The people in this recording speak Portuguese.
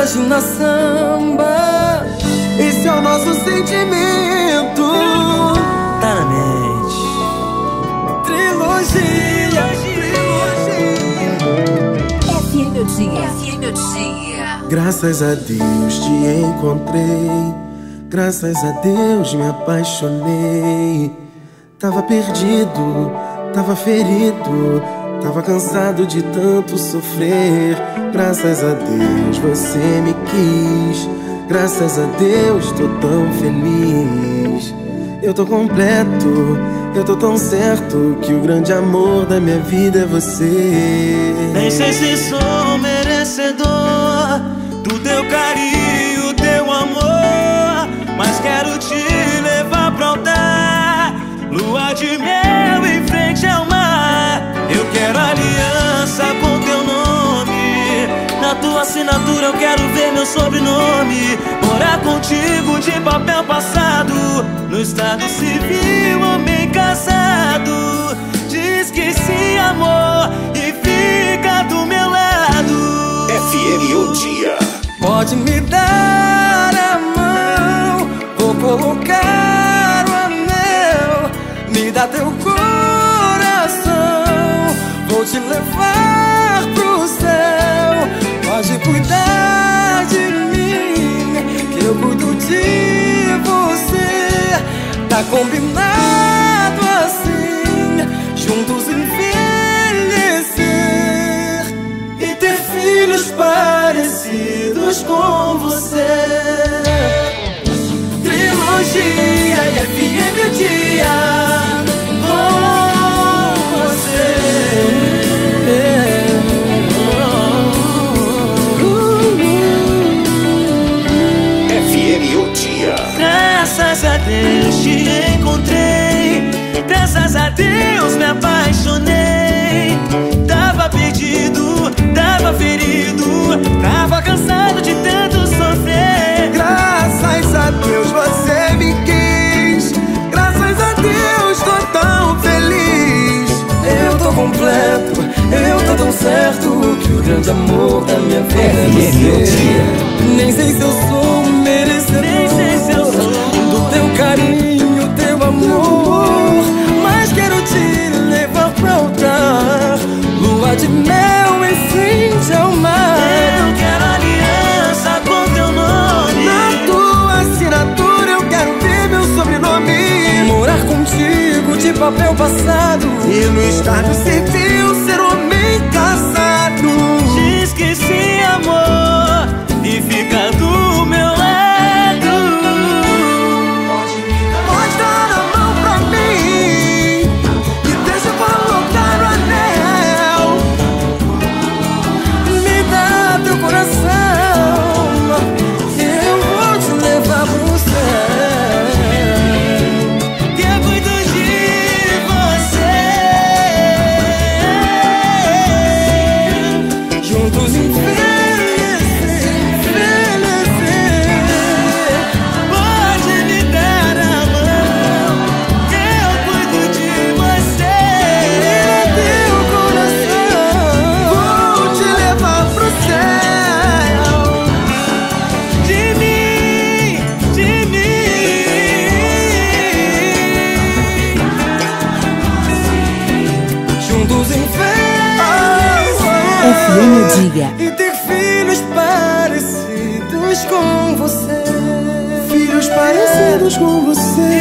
Imagina samba, esse é o nosso sentimento. Tá na mente. Trilogia. FM. Graças a Deus te encontrei, graças a Deus me apaixonei. Tava perdido, tava ferido, tava cansado de tanto sofrer. Graças a Deus você me quis, graças a Deus tô tão feliz. Eu tô completo, eu tô tão certo que o grande amor da minha vida é você. Nem sei se sou merecedor do teu carinho, teu amor, mas quero te levar pra altar, lua de mel em frente ao mar. Eu quero aliança com teu nome, na tua assinatura eu quero ver meu sobrenome. Morar contigo de papel passado, no estado civil, homem casado. Diz que sim, amor, e fica do meu lado. FM O Dia. Pode me dar a mão, vou colocar o anel. Me dá teu coração, vou te levar pro céu. Pode cuidar de mim, que eu cuido de você. Tá combinado assim, juntos envelhecer e ter filhos parecidos com você. Trilogia e FM O Dia com você. FM O Dia. Graças a Deus te encontrei, graças a Deus me apaixonei. Tava perdido, tava ferido, tava cansado de tanto sofrer. Graças a Deus você me quis, graças a Deus tô tão feliz. Eu tô completo, eu tô tão certo que o grande amor da minha vida é você. Nem sei se eu sou merecedor do teu carinho, teu amor, mas quero te levar pra altar, lua de mel em frente ao mar. Eu quero aliança com teu nome, Na tua assinatura eu quero ver meu sobrenome. morar contigo de papel passado, E no estado civil ser homem casado. diz que sim, amor, e fica do meu lado. Pode dar a mão pra mim e deixa eu colocar o anel. Me dá teu coração, eu vou te levar pro céu. Que eu cuido de você, juntos envelhecer. Pode me dar a mão, que eu cuido de você. Teu coração, Vou te levar pro céu. de mim, de mim. Juntos envelhecer FM O Dia. e ter filhos parecidos com você. Filhos parecidos com você.